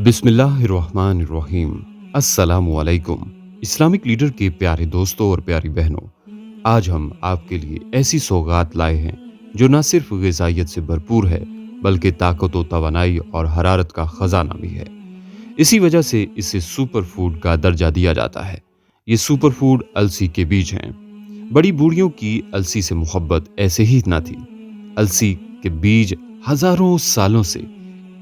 बिस्मिल्लाहिर्रहमानिर्रहीम। अस्सलामुअलैकुम। Islamic leader के प्यारे दोस्तों और प्यारी बहनों, आज हम आपके लिए ऐसी सौगात लाए हैं जो न सिर्फ ग़िज़ाइयत से भरपूर है बल्कि ताकत व तवानाई और हरारत का ख़जाना भी है। इसी वजह से इसे सुपर फूड का दर्जा दिया जाता है। ये सुपर फूड अलसी के बीज हैं। बड़ी बूढ़ियों की अलसी से मोहब्बत ऐसे ही न थी। अलसी के बीज हजारों सालों से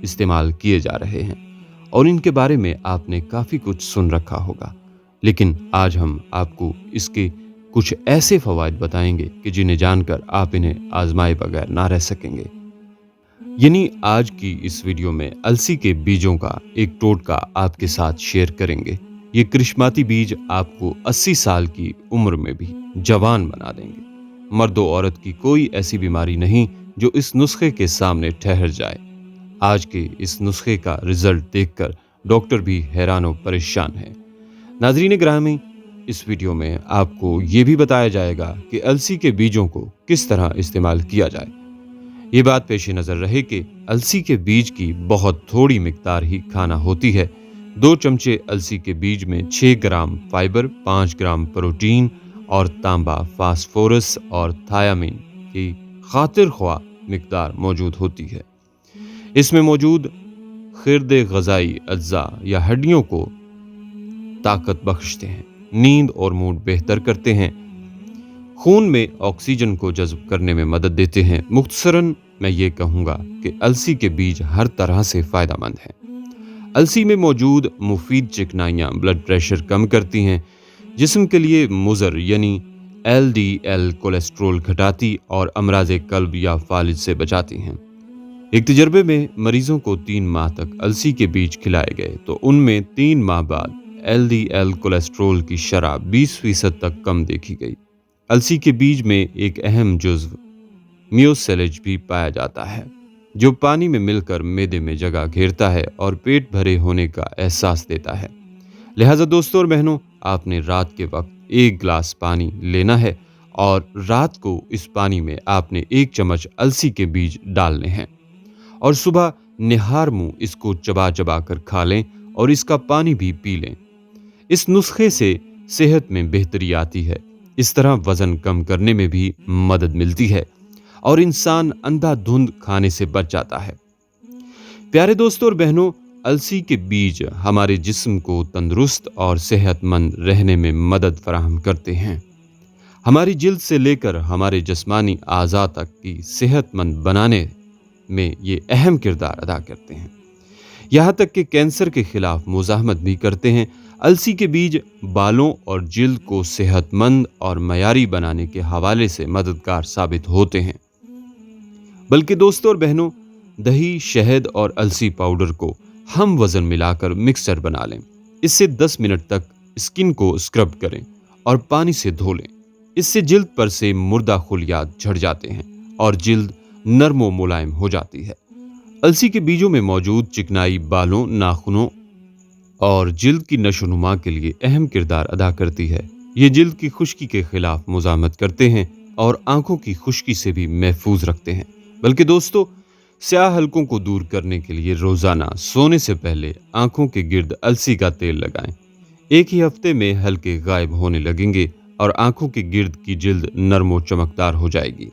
इस्तेमाल किए जा रहे हैं और इनके बारे में आपने काफ़ी कुछ सुन रखा होगा, लेकिन आज हम आपको इसके कुछ ऐसे फ़वाइद बताएंगे कि जिन्हें जानकर आप इन्हें आजमाए बगैर ना रह सकेंगे। यानी आज की इस वीडियो में अलसी के बीजों का एक टोटका आपके साथ शेयर करेंगे। ये करिश्माती बीज आपको 80 साल की उम्र में भी जवान बना देंगे। मर्द और औरत की कोई ऐसी बीमारी नहीं जो इस नुस्खे के सामने ठहर जाए। आज के इस नुस्खे का रिजल्ट देखकर डॉक्टर भी हैरान और परेशान है। नाज़रीन ग्रामी, इस वीडियो में आपको ये भी बताया जाएगा कि अलसी के बीजों को किस तरह इस्तेमाल किया जाए। ये बात पेश नज़र रहे कि अलसी के बीज की बहुत थोड़ी मिकदार ही खाना होती है। 2 चमचे अलसी के बीज में 6 ग्राम फाइबर, 5 ग्राम प्रोटीन और तांबा, फास्फोरस और थायामीन की खातिर ख्वाह मिकदार मौजूद होती है। इसमें मौजूद खिरदे ग़ज़ाई अज्जा या हड्डियों को ताकत बख्शते हैं, नींद और मूड बेहतर करते हैं, खून में ऑक्सीजन को जज़्ब करने में मदद देते हैं। मुख्तसरन मैं ये कहूँगा कि अलसी के बीज हर तरह से फ़ायदेमंद हैं। अलसी में मौजूद मुफीद चिकनाइयाँ ब्लड प्रेशर कम करती हैं, जिस्म के लिए मुज़र यानी LDL कोलेस्ट्रोल घटाती और अमराज़ कल्ब या फालिज से बचाती हैं। एक तजर्बे में मरीजों को 3 माह तक अलसी के बीज खिलाए गए तो उनमें 3 माह बाद LDL कोलेस्ट्रोल की शरह 20% तक कम देखी गई। अलसी के बीज में एक अहम जुज़्व म्यूसेलेज भी पाया जाता है, जो पानी में मिलकर मैदे में जगह घेरता है और पेट भरे होने का एहसास देता है। लिहाजा दोस्तों और बहनों, आपने रात के वक्त 1 गिलास पानी लेना है और रात को इस पानी में आपने 1 चम्मच अलसी के बीज डालने हैं और सुबह निहार मुंह इसको चबा चबा कर खा लें और इसका पानी भी पी लें। इस नुस्खे से सेहत में बेहतरी आती है। इस तरह वजन कम करने में भी मदद मिलती है और इंसान अंधाधुंध खाने से बच जाता है। प्यारे दोस्तों और बहनों, अलसी के बीज हमारे जिस्म को तंदुरुस्त और सेहतमंद रहने में मदद फराहम करते हैं। हमारी जिल्द से लेकर हमारे जिस्मानी आज़ा तक की सेहतमंद बनाने में ये अहम किरदार अदा करते हैं। यहाँ तक कि कैंसर के खिलाफ मुज़ाहमत भी करते हैं। अलसी के बीज बालों और जिल्द को सेहतमंद और मयारी बनाने के हवाले से मददगार साबित होते हैं। बल्कि दोस्तों और बहनों, दही, शहद और अलसी पाउडर को हम वज़न मिलाकर मिक्सचर बना लें। इससे 10 मिनट तक स्किन को स्क्रब करें और पानी से धो लें। इससे जिल्द पर से मुर्दा खुलियात झड़ जाते हैं और जिल्द नरम व मुलायम हो जाती है। अलसी के बीजों में मौजूद चिकनाई बालों, नाखूनों और जिल्द की नशोनुमा के लिए अहम किरदार अदा करती है। ये जिल्द की खुश्की के खिलाफ मुज़ाहमत करते हैं और आंखों की खुश्की से भी महफूज रखते हैं। बल्कि दोस्तों, स्याह हलकों को दूर करने के लिए रोज़ाना सोने से पहले आंखों के गिर्द अलसी का तेल लगाएं। 1 ही हफ्ते में हल्के गायब होने लगेंगे और आंखों के गिर्द की जिल्द नरम व चमकदार हो जाएगी।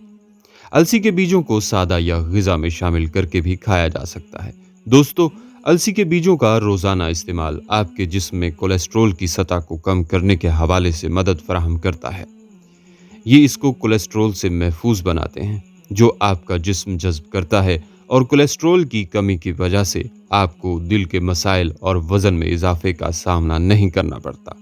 अलसी के बीजों को सादा या ग़िज़ा में शामिल करके भी खाया जा सकता है। दोस्तों, अलसी के बीजों का रोज़ाना इस्तेमाल आपके जिस्म में कोलेस्ट्रोल की सतह को कम करने के हवाले से मदद फराहम करता है। ये इसको कोलेस्ट्रोल से महफूज बनाते हैं, जो आपका जिस्म जज़्ब करता है और कोलेस्ट्रोल की कमी की वजह से आपको दिल के मसाइल और वज़न में इजाफे का सामना नहीं करना पड़ता।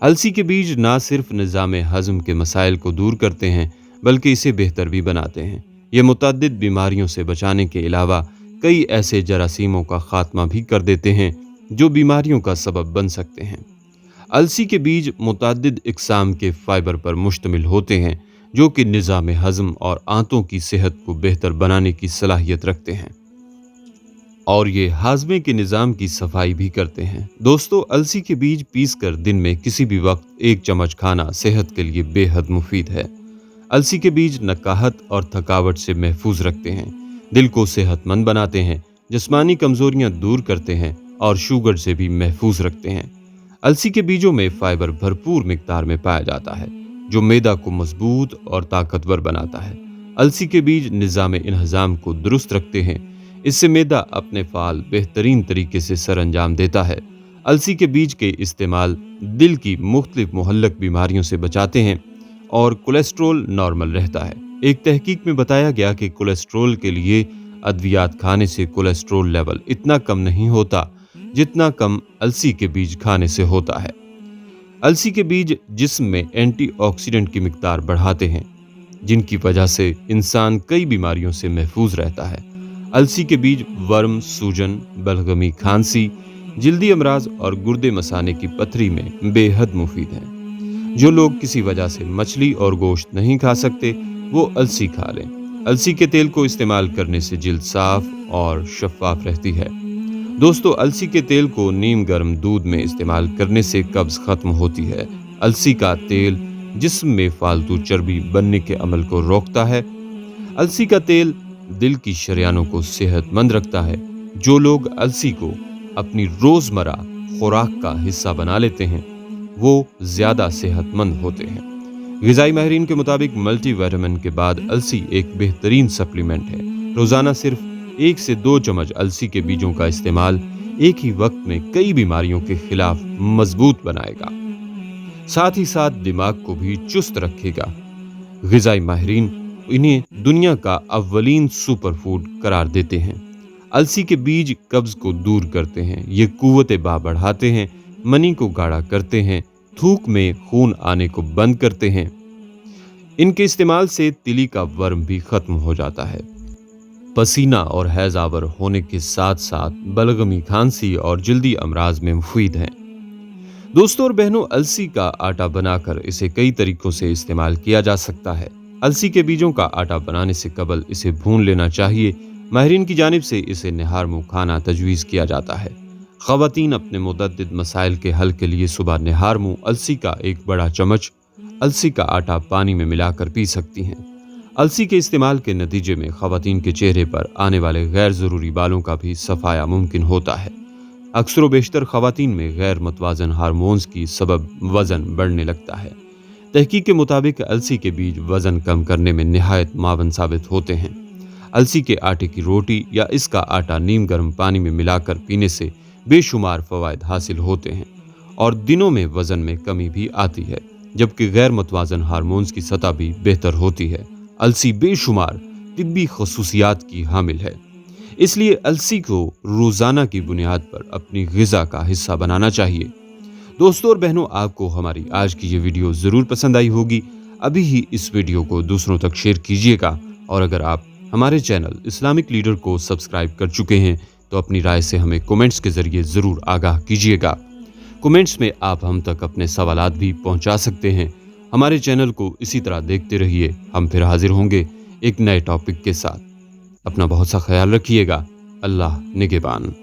अलसी के बीज ना सिर्फ निज़ाम हज़म के मसाइल को दूर करते हैं बल्कि इसे बेहतर भी बनाते हैं। ये मुतअद्दिद बीमारियों से बचाने के अलावा कई ऐसे जरासीमों का खात्मा भी कर देते हैं जो बीमारियों का सबब बन सकते हैं। अलसी के बीज मुतअद्दिद इक़साम के फाइबर पर मुश्तमिल होते हैं, जो कि निज़ाम हज़म और आंतों की सेहत को बेहतर बनाने की सलाहियत रखते हैं और ये हाजमे के निज़ाम की सफाई भी करते हैं। दोस्तों, अलसी के बीज पीसकर दिन में किसी भी वक्त 1 चम्मच खाना सेहत के लिए बेहद मुफीद है। अलसी के बीज नकाहत और थकावट से महफूज रखते हैं, दिल को सेहतमंद बनाते हैं, जिस्मानी कमज़ोरियाँ दूर करते हैं और शुगर से भी महफूज रखते हैं। अलसी के बीजों में फाइबर भरपूर मिकदार में पाया जाता है, जो मैदा को मजबूत और ताकतवर बनाता है। अलसी के बीज निज़ाम इंहज़ाम को दुरुस्त रखते हैं। इससे मैदा अपने फाल बेहतरीन तरीके से सर अंजाम देता है। अलसी के बीज के इस्तेमाल दिल की मुख्तलिफ मुहल्लक बीमारियों से बचाते हैं और कोलेस्ट्रॉल नॉर्मल रहता है। एक तहकीक में बताया गया कि कोलेस्ट्रॉल के लिए अद्वियात खाने से कोलेस्ट्रॉल लेवल इतना कम नहीं होता जितना कम अलसी के बीज खाने से होता है। अलसी के बीज जिस्म में एंटीऑक्सीडेंट की मिकदार बढ़ाते हैं, जिनकी वजह से इंसान कई बीमारियों से महफूज रहता है। अलसी के बीज वर्म, सूजन, बलगमी, खांसी, जिल्दी अमराज और गुर्दे मसाने की पथरी में बेहद मुफीद हैं। जो लोग किसी वजह से मछली और गोश्त नहीं खा सकते, वो अलसी खा लें। अलसी के तेल को इस्तेमाल करने से जिल्द साफ और शफाफ रहती है। दोस्तों, अलसी के तेल को नीम गर्म दूध में इस्तेमाल करने से कब्ज खत्म होती है। अलसी का तेल जिस्म में फालतू चर्बी बनने के अमल को रोकता है। अलसी का तेल दिल की शरियानों को सेहतमंद रखता है। जो लोग अलसी को अपनी रोजमर्रा खुराक का हिस्सा बना लेते हैं, वो ज्यादा सेहतमंद होते हैं। ग़िज़ाई माहिरीन के मुताबिक मल्टीविटामिन के बाद अलसी एक बेहतरीन सप्लीमेंट है। रोजाना सिर्फ 1 से 2 चम्मच अलसी के बीजों का इस्तेमाल एक ही वक्त में कई बीमारियों के खिलाफ मजबूत बनाएगा, साथ ही साथ दिमाग को भी चुस्त रखेगा। ग़िज़ाई माहिरीन इन्हें दुनिया का अव्वलीन सुपर फूड करार देते हैं। अलसी के बीज कब्ज को दूर करते हैं, ये कुव्वत बा बढ़ाते हैं, मनी को गाढ़ा करते हैं, थूक में खून आने को बंद करते हैं। इनके इस्तेमाल से तिली का वर्म भी खत्म हो जाता है। पसीना और हैजावर होने के साथ साथ बलगमी, खांसी और जल्दी अमराज में मुफीद हैं। दोस्तों और बहनों, अलसी का आटा बनाकर इसे कई तरीकों से इस्तेमाल किया जा सकता है। अलसी के बीजों का आटा बनाने से कबल इसे भून लेना चाहिए। माहिरीन की जानिब से इसे निहार मुँह खाना तजवीज़ किया जाता है। ख़वातीन अपने मुतअद्दिद मसाइल के हल के लिए सुबह निहार मुँह अलसी का एक बड़ा चम्मच अलसी का आटा पानी में मिलाकर पी सकती हैं। अलसी के इस्तेमाल के नतीजे में ख़वातीन के चेहरे पर आने वाले गैर ज़रूरी बालों का भी सफाया मुमकिन होता है। अक्सर व बेशतर ख़वातीन में गैर मुतवाज़न हार्मोन्स की सबब वज़न बढ़ने लगता है। तहकीक के मुताबिक अलसी के बीज वज़न कम करने में निहायत मावन साबित होते हैं। अलसी के आटे की रोटी या इसका आटा नीम गर्म पानी में मिलाकर पीने से बेशुमार फ़वाइद हासिल होते हैं और दिनों में वज़न में कमी भी आती है, जबकि गैर मुतवाज़न हार्मोन्स की सतह भी बेहतर होती है। अलसी बेशुमार तिब्बी खसूसियात की हामिल है, इसलिए अलसी को रोज़ाना की बुनियाद पर अपनी ग़िज़ा का हिस्सा बनाना चाहिए। दोस्तों और बहनों, आपको हमारी आज की ये वीडियो ज़रूर पसंद आई होगी। अभी ही इस वीडियो को दूसरों तक शेयर कीजिएगा और अगर आप हमारे चैनल इस्लामिक लीडर को सब्सक्राइब कर चुके हैं तो अपनी राय से हमें कमेंट्स के ज़रिए ज़रूर आगाह कीजिएगा। कमेंट्स में आप हम तक अपने सवालात भी पहुंचा सकते हैं। हमारे चैनल को इसी तरह देखते रहिए। हम फिर हाजिर होंगे एक नए टॉपिक के साथ। अपना बहुत सा ख्याल रखिएगा। अल्लाह निगहबान।